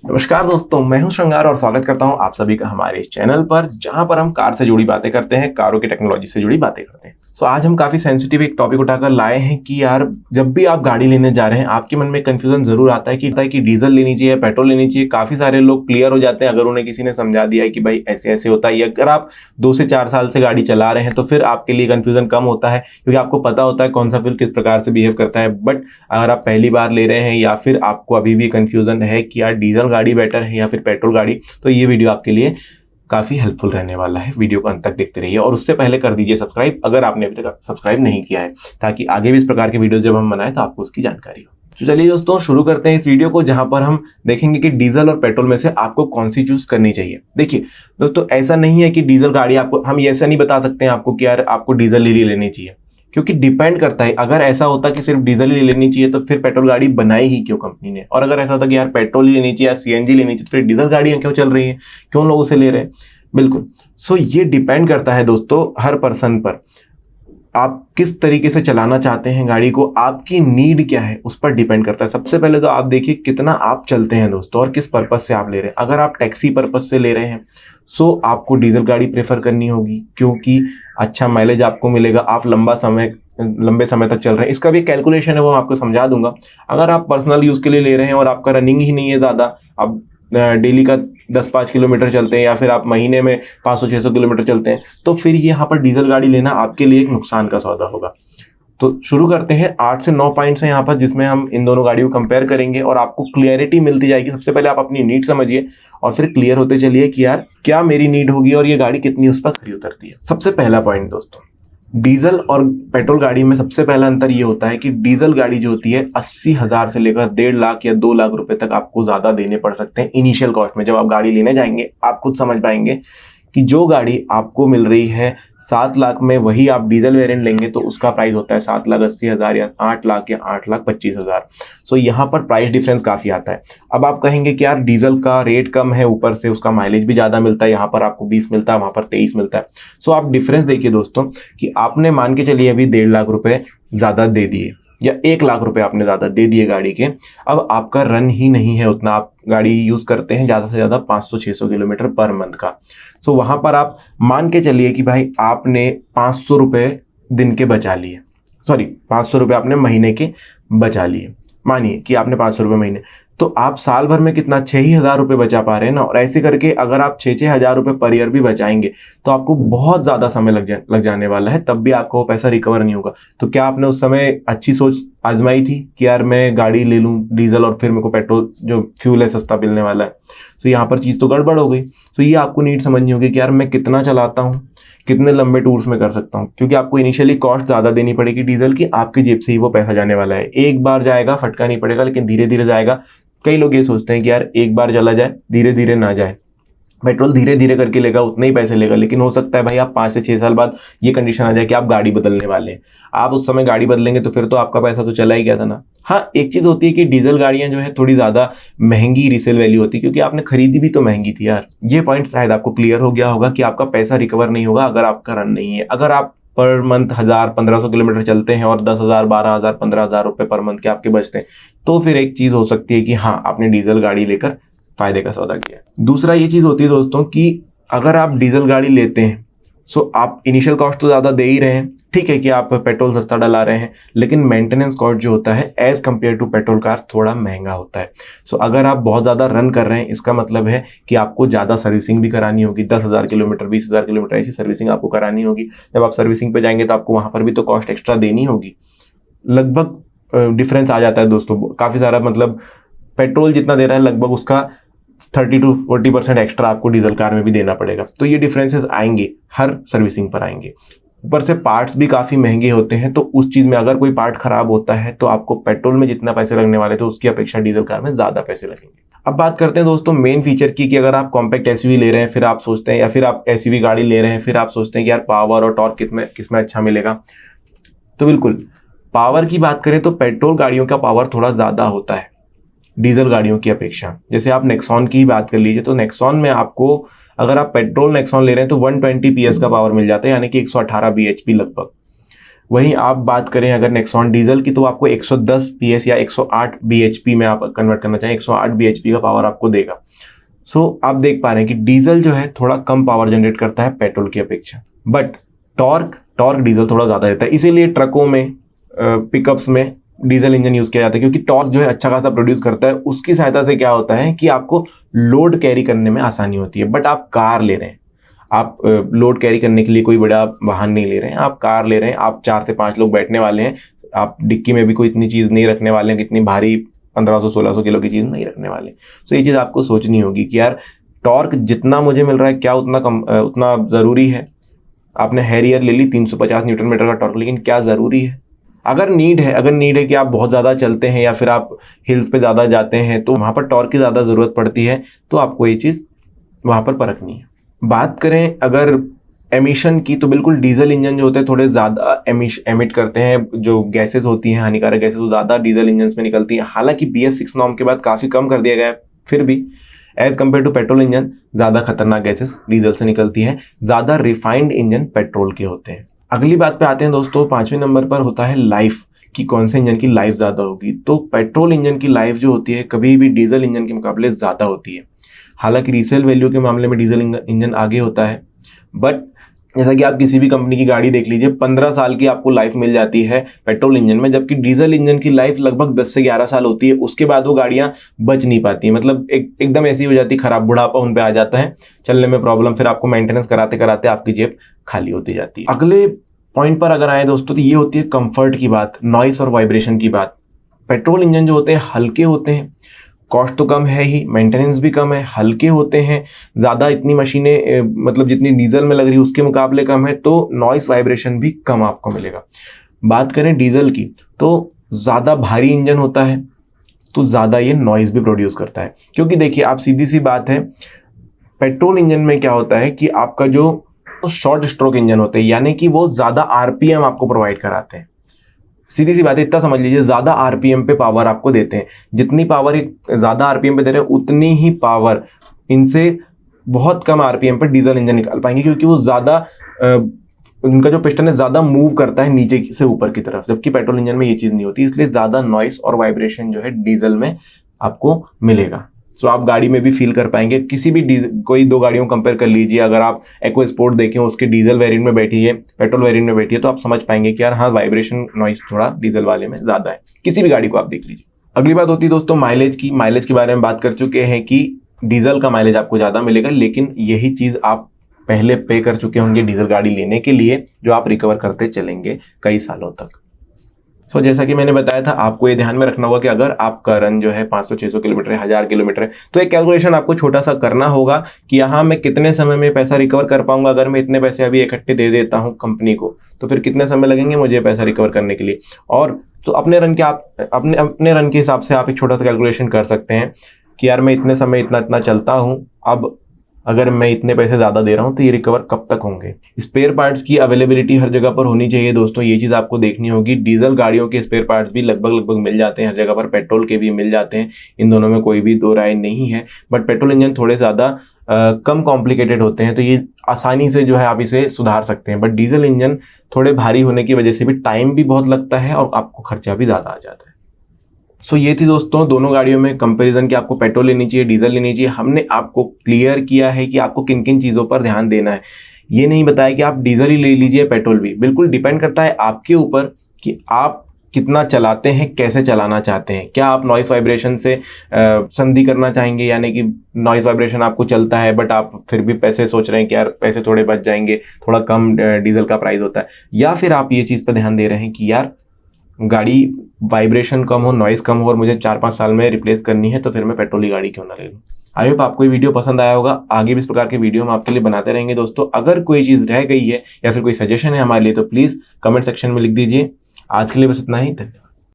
नमस्कार दोस्तों, मैं हूं श्रृंगार और स्वागत करता हूं आप सभी का हमारे इस चैनल पर, जहां पर हम कार से जुड़ी बातें करते हैं, कारों की टेक्नोलॉजी से जुड़ी बातें करते हैं। आज हम काफी सेंसिटिव एक टॉपिक उठाकर लाए हैं कि यार, जब भी आप गाड़ी लेने जा रहे हैं आपके मन में कंफ्यूजन जरूर आता है कि डीजल लेनी चाहिए, पेट्रोल लेनी चाहिए। काफी सारे लोग क्लियर हो जाते हैं अगर उन्हें किसी ने समझा दिया है कि भाई ऐसे ऐसे होता है। अगर आप 2 से 4 साल से गाड़ी चला रहे हैं तो फिर आपके लिए कंफ्यूजन कम होता है, क्योंकि आपको पता होता है कौन सा फ्यूल किस प्रकार से बिहेव करता है। बट अगर आप पहली बार ले रहे हैं या फिर आपको अभी भी कंफ्यूजन है कि यार डीजल गाड़ी बेटर है या फिर पेट्रोल गाड़ी, तो ये वीडियो आपके लिए काफी हेल्पफुल रहने वाला है। वीडियो को अंत तक देखते रहिए और उससे पहले कर दीजिए सब्सक्राइब अगर आपने अभी तक सब्सक्राइब नहीं किया है, ताकि आगे भी इस प्रकार के वीडियो जब हम बनाएं तो आपको उसकी जानकारी हो। तो चलिए दोस्तों, शुरू करते हैं इस वीडियो को, जहां पर हम देखेंगे कि डीजल और पेट्रोल में से आपको कौन सी चूज करनी चाहिए। देखिए दोस्तों, ऐसा नहीं है कि डीजल गाड़ी आपको, हम ऐसा नहीं बता सकते हैं आपको कि यार आपको डीजल ही लेनी चाहिए, क्योंकि डिपेंड करता है। अगर ऐसा होता कि सिर्फ डीजल ही लेनी चाहिए तो फिर पेट्रोल गाड़ी बनाई ही क्यों कंपनी ने, और अगर ऐसा होता कि यार पेट्रोल ही लेनी चाहिए या सीएनजी लेनी चाहिए तो फिर डीजल गाड़ियां क्यों चल रही हैं, क्यों लोग उसे ले रहे हैं। बिल्कुल। ये डिपेंड करता है दोस्तों हर पर्सन पर, आप किस तरीके से चलाना चाहते हैं गाड़ी को, आपकी नीड क्या है उस पर डिपेंड करता है। सबसे पहले तो आप देखिए कितना आप चलते हैं दोस्तों और किस पर्पज से आप ले रहे हैं। अगर आप टैक्सी पर्पज से ले रहे हैं सो आपको डीजल गाड़ी प्रेफर करनी होगी, क्योंकि अच्छा माइलेज आपको मिलेगा, आप लंबे समय तक चल रहे हैं। इसका भी कैलकुलेशन है, वो मैं आपको समझा दूंगा। अगर आप पर्सनल यूज के लिए ले रहे हैं और आपका रनिंग ही नहीं है ज़्यादा, आप डेली का 10-5 किलोमीटर चलते हैं या फिर आप महीने में 500-600 किलोमीटर चलते हैं, तो फिर यहाँ पर डीजल गाड़ी लेना आपके लिए एक नुकसान का सौदा होगा। तो शुरू करते हैं। 8 से 9 पॉइंट्स हैं यहाँ पर जिसमें हम इन दोनों गाड़ियों को कंपेयर करेंगे और आपको क्लियरिटी मिलती जाएगी। सबसे पहले आप अपनी नीड समझिए और फिर क्लियर होते चलिए कि यार क्या मेरी नीड होगी और ये गाड़ी कितनी उस पर खरी उतरती है। सबसे पहला पॉइंट दोस्तों, डीजल और पेट्रोल गाड़ी में सबसे पहला अंतर ये होता है कि डीजल गाड़ी जो होती है 80,000 से लेकर 1.5 लाख या 2 लाख रुपए तक आपको ज्यादा देने पड़ सकते हैं इनिशियल कॉस्ट में। जब आप गाड़ी लेने जाएंगे आप खुद समझ पाएंगे कि जो गाड़ी आपको मिल रही है 7 लाख में, वही आप डीजल वेरिएंट लेंगे तो उसका प्राइस होता है 7,80,000 या 8 लाख या 8,25,000। यहाँ पर प्राइस डिफरेंस काफी आता है। अब आप कहेंगे कि यार डीजल का रेट कम है, ऊपर से उसका माइलेज भी ज्यादा मिलता है, यहाँ पर आपको 20 मिलता है, वहां पर 23 मिलता है। आप डिफरेंस देखिए दोस्तों कि आपने मान के चलिए अभी 1.5 लाख रुपए ज्यादा दे दिए या 1 लाख रुपए आपने ज्यादा दे दिए गाड़ी के। अब आपका रन ही नहीं है उतना, आप गाड़ी यूज करते हैं ज्यादा से ज्यादा 500-600 किलोमीटर पर मंथ का। वहां पर आप मान के चलिए कि भाई आपने 500 रुपए दिन के बचा लिए, 500 रुपए आपने महीने के बचा लिए। मानिए कि आपने 500 रुपए महीने, तो आप साल भर में कितना 6,000 रुपए बचा पा रहे हैं ना। और ऐसे करके अगर आप 6,000 रुपए पर ईयर भी बचाएंगे तो आपको बहुत ज्यादा समय लग जाने वाला है, तब भी आपको वो पैसा रिकवर नहीं होगा। तो क्या आपने उस समय अच्छी सोच आजमाई थी कि यार मैं गाड़ी ले लूं डीजल और फिर मेरे को पेट्रोल जो फ्यूल है सस्ता मिलने वाला है। यहाँ पर चीज तो गड़बड़ हो गई। ये आपको नीड समझनी होगी कि यार मैं कितना चलाता हूँ, कितने लंबे टूर्स में कर सकता हूँ, क्योंकि आपको इनिशियली कॉस्ट ज्यादा देनी पड़ेगी डीजल की, आपकी जेब से ही वो पैसा जाने वाला है। एक बार जाएगा फटका नहीं पड़ेगा, लेकिन धीरे धीरे जाएगा। कई लोग ये सोचते हैं कि यार एक बार चला जाए, धीरे धीरे ना जाए। पेट्रोल धीरे धीरे करके लेगा, उतने ही पैसे लेगा, लेकिन हो सकता है भाई आप 5 से 6 साल बाद ये कंडीशन आ जाए कि आप गाड़ी बदलने वाले हैं। आप उस समय गाड़ी बदलेंगे तो फिर तो आपका पैसा तो चला ही गया था ना। हाँ, एक चीज होती है कि डीजल गाड़ियां जो है थोड़ी ज्यादा महंगी रीसेल वैल्यू होती है, क्योंकि आपने खरीदी भी तो महंगी थी यार। ये पॉइंट शायद आपको क्लियर हो गया होगा कि आपका पैसा रिकवर नहीं होगा अगर आपका रन नहीं है। अगर आप पर मंथ 1,000-1,500 किलोमीटर चलते हैं और 10,000, 12,000, 15,000 रुपए पर मंथ के आपके बचते हैं, तो फिर एक चीज हो सकती है कि हाँ, आपने डीजल गाड़ी लेकर फायदे का सौदा किया। दूसरा ये चीज होती है दोस्तों कि अगर आप डीजल गाड़ी लेते हैं आप इनिशियल कॉस्ट तो ज्यादा दे ही रहे हैं, ठीक है कि आप पेट्रोल सस्ता डला रहे हैं, लेकिन मेंटेनेंस कॉस्ट जो होता है as compared to petrol car थोड़ा महंगा होता है। अगर आप बहुत ज्यादा रन कर रहे हैं, इसका मतलब है कि आपको ज्यादा सर्विसिंग भी करानी होगी। 10,000 किलोमीटर, 20,000 किलोमीटर ऐसी सर्विसिंग आपको करानी होगी। जब आप सर्विसिंग पे जाएंगे तो आपको वहां पर भी तो कॉस्ट एक्स्ट्रा देनी होगी। लगभग डिफरेंस आ जाता है दोस्तों काफी सारा, मतलब पेट्रोल जितना दे रहा है लगभग उसका 30-40% एक्स्ट्रा आपको डीजल कार में भी देना पड़ेगा। तो ये डिफरेंसेस आएंगे, हर सर्विसिंग पर आएंगे। ऊपर से पार्ट्स भी काफी महंगे होते हैं, तो उस चीज में अगर कोई पार्ट खराब होता है तो आपको पेट्रोल में जितना पैसे लगने वाले थे उसकी अपेक्षा डीजल कार में ज्यादा पैसे लगेंगे। अब बात करते हैं दोस्तों मेन फीचर की, कि अगर आप कॉम्पैक्ट एसयूवी ले रहे हैं फिर आप सोचते हैं, या फिर आप एसयूवी गाड़ी ले रहे हैं फिर आप सोचते हैं कि यार पावर और टॉर्क किसमें अच्छा मिलेगा। तो बिल्कुल, पावर की बात करें तो पेट्रोल गाड़ियों का पावर थोड़ा ज्यादा होता है डीजल गाड़ियों की अपेक्षा। जैसे आप नेक्सॉन की ही बात कर लीजिए, तो नेक्सॉन में आपको, अगर आप पेट्रोल नेक्सॉन ले रहे हैं तो 120 PS का पावर मिल जाता है, यानी कि 118 bhp लगभग। वहीं आप बात करें अगर नेक्सॉन डीजल की, तो आपको 110 PS या 108 bhp में आप कन्वर्ट करना चाहें, 108 bhp का पावर आपको देगा। सो आप देख पा रहे हैं कि डीजल जो है थोड़ा कम पावर जनरेट करता है पेट्रोल की अपेक्षा, बट टॉर्क डीजल थोड़ा ज़्यादा देता है। इसीलिए ट्रकों में, पिकअप्स में डीजल इंजन यूज़ किया जाता है, क्योंकि टॉर्क जो है अच्छा खासा प्रोड्यूस करता है। उसकी सहायता से क्या होता है कि आपको लोड कैरी करने में आसानी होती है। बट आप कार ले रहे हैं, आप लोड कैरी करने के लिए कोई बड़ा वाहन नहीं ले रहे हैं, आप कार ले रहे हैं, आप 4 से 5 लोग बैठने वाले हैं, आप डिक्की में भी कोई इतनी चीज़ नहीं रखने वाले हैं, कितनी भारी 1500-1600 किलो की चीज़ नहीं रखने वाले। सो ये चीज़ आपको सोचनी होगी कि यार टॉर्क जितना मुझे मिल रहा है क्या उतना ज़रूरी है। आपने हैरियर ले ली 350 न्यूटन मीटर का टॉर्क, लेकिन क्या ज़रूरी है? अगर नीड है कि आप बहुत ज़्यादा चलते हैं या फिर आप हिल्स पे ज़्यादा जाते हैं, तो वहाँ पर टॉर्क की ज़्यादा ज़रूरत पड़ती है, तो आपको ये चीज़ वहाँ पर परखनी है। बात करें अगर एमिशन की, तो बिल्कुल डीजल इंजन जो होते हैं थोड़े ज़्यादा एमिट करते हैं। जो गैसेस होती हैं, हानिकारक गैसेस, वो ज़्यादा डीजल इंजन में निकलती हैं। हालांकि BS6 नॉर्म के बाद काफ़ी कम कर दिया गया है, फिर भी as compared to petrol engine ज़्यादा खतरनाक गैसेस डीजल से निकलती हैं। ज़्यादा रिफाइंड इंजन पेट्रोल के होते हैं। अगली बात पे आते हैं दोस्तों, 5वें नंबर पर होता है लाइफ, कि कौन से इंजन की लाइफ ज़्यादा होगी। तो पेट्रोल इंजन की लाइफ जो होती है कभी भी डीजल इंजन के मुकाबले ज़्यादा होती है। हालांकि रीसेल वैल्यू के मामले में डीजल इंजन आगे होता है, बट जैसा कि आप किसी भी कंपनी की गाड़ी देख लीजिए, 15 साल की आपको लाइफ मिल जाती है पेट्रोल इंजन में, जबकि डीजल इंजन की लाइफ लगभग 10 से 11 साल होती है। उसके बाद वो गाड़ियां बच नहीं पाती, मतलब एकदम ऐसी हो जाती, खराब, बुढ़ापा उन पे आ जाता है, चलने में प्रॉब्लम, फिर आपको मेंटेनेंस कराते कराते आपकी जेब खाली होती जाती है। अगले पॉइंट पर अगर आए दोस्तों, तो ये होती है कंफर्ट की बात, नॉइस और वाइब्रेशन की बात। पेट्रोल इंजन जो होते हैं हल्के होते हैं, कॉस्ट तो कम है ही, मेंटेनेंस भी कम है, हल्के होते हैं, ज़्यादा इतनी मशीनें मतलब जितनी डीजल में लग रही है उसके मुकाबले कम है, तो नॉइस वाइब्रेशन भी कम आपको मिलेगा। बात करें डीजल की, तो ज़्यादा भारी इंजन होता है, तो ज़्यादा ये नॉइस भी प्रोड्यूस करता है। क्योंकि देखिए आप, सीधी सी बात है, पेट्रोल इंजन में क्या होता है कि आपका जो शॉर्ट स्ट्रोक इंजन होते हैं, यानी कि वो ज़्यादा RPM आपको प्रोवाइड कराते हैं। सीधी सी बात है, इतना समझ लीजिए, ज़्यादा RPM पे पावर आपको देते हैं। जितनी पावर एक ज़्यादा RPM पे दे रहे हैं, उतनी ही पावर इनसे बहुत कम RPM पर डीजल इंजन निकाल पाएंगे, क्योंकि वो ज़्यादा उनका जो पिस्टन है ज़्यादा मूव करता है नीचे से ऊपर की तरफ, जबकि पेट्रोल इंजन में ये चीज़ नहीं होती। इसलिए ज़्यादा नॉइस और वाइब्रेशन जो है डीजल में आपको मिलेगा। सो आप गाड़ी में भी फील कर पाएंगे। किसी भी कोई 2 गाड़ियों को कंपेयर कर लीजिए, अगर आप एको स्पोर्ट देखें, उसके डीजल वेरिएंट में बैठिए, पेट्रोल वेरिएंट में बैठिए, तो आप समझ पाएंगे कि यार हाँ, वाइब्रेशन नॉइस थोड़ा डीजल वाले में ज़्यादा है। किसी भी गाड़ी को आप देख लीजिए। अगली बात होती है दोस्तों माइलेज की। माइलेज के बारे में बात कर चुके हैं कि डीजल का माइलेज आपको ज़्यादा मिलेगा, लेकिन यही चीज़ आप पहले पे कर चुके होंगे डीजल गाड़ी लेने के लिए, जो आप रिकवर करते चलेंगे कई सालों तक। सो जैसा कि मैंने बताया था, आपको ये ध्यान में रखना होगा कि अगर आपका रन जो है 500-600 किलोमीटर है, 1000 किलोमीटर है, तो एक कैलकुलेशन आपको छोटा सा करना होगा कि यहाँ मैं कितने समय में पैसा रिकवर कर पाऊंगा। अगर मैं इतने पैसे अभी इकट्ठे दे देता हूँ कंपनी को, तो फिर कितने समय लगेंगे मुझे पैसा रिकवर करने के लिए। और तो अपने रन के आप अपने रन के हिसाब से आप एक छोटा सा कैलकुलेशन कर सकते हैं कि यार मैं इतने समय इतना चलता हूँ, अब अगर मैं इतने पैसे ज़्यादा दे रहा हूँ तो ये रिकवर कब तक होंगे। स्पेयर पार्ट्स की अवेलेबिलिटी हर जगह पर होनी चाहिए दोस्तों, ये चीज़ आपको देखनी होगी। डीजल गाड़ियों के स्पेयर पार्ट्स भी लगभग मिल जाते हैं हर जगह पर, पेट्रोल के भी मिल जाते हैं, इन दोनों में कोई भी दो राय नहीं है। बट पेट्रोल इंजन थोड़े ज़्यादा कम कॉम्प्लिकेटेड होते हैं, तो ये आसानी से जो है आप इसे सुधार सकते हैं। बट डीजल इंजन थोड़े भारी होने की वजह से भी टाइम भी बहुत लगता है और आपको खर्चा भी ज़्यादा आ जाता है। सो ये थी दोस्तों दोनों गाड़ियों में कंपैरिजन कि आपको पेट्रोल लेनी चाहिए, डीजल लेनी चाहिए। हमने आपको क्लियर किया है कि आपको किन किन चीज़ों पर ध्यान देना है। ये नहीं बताया कि आप डीजल ही ले लीजिए, पेट्रोल भी। बिल्कुल डिपेंड करता है आपके ऊपर कि आप कितना चलाते हैं, कैसे चलाना चाहते हैं। क्या आप नॉइस वाइब्रेशन से संधि करना चाहेंगे, यानी कि नॉइस वाइब्रेशन आपको चलता है बट आप फिर भी पैसे सोच रहे हैं कि यार पैसे थोड़े बच जाएंगे, थोड़ा कम डीजल का प्राइस होता है। या फिर आप ये चीज़ पर ध्यान दे रहे हैं कि यार गाड़ी वाइब्रेशन कम हो, नॉइस कम हो और मुझे 4-5 साल में रिप्लेस करनी है, तो फिर मैं पेट्रोल की गाड़ी क्यों ना ले लूँ। आई होप आपको ये वीडियो पसंद आया होगा। आगे भी इस प्रकार के वीडियो हम आपके लिए बनाते रहेंगे दोस्तों। अगर कोई चीज़ रह गई है या फिर कोई सजेशन है हमारे लिए, तो प्लीज़ कमेंट सेक्शन में लिख दीजिए। आज के लिए बस इतना ही, धन्यवाद।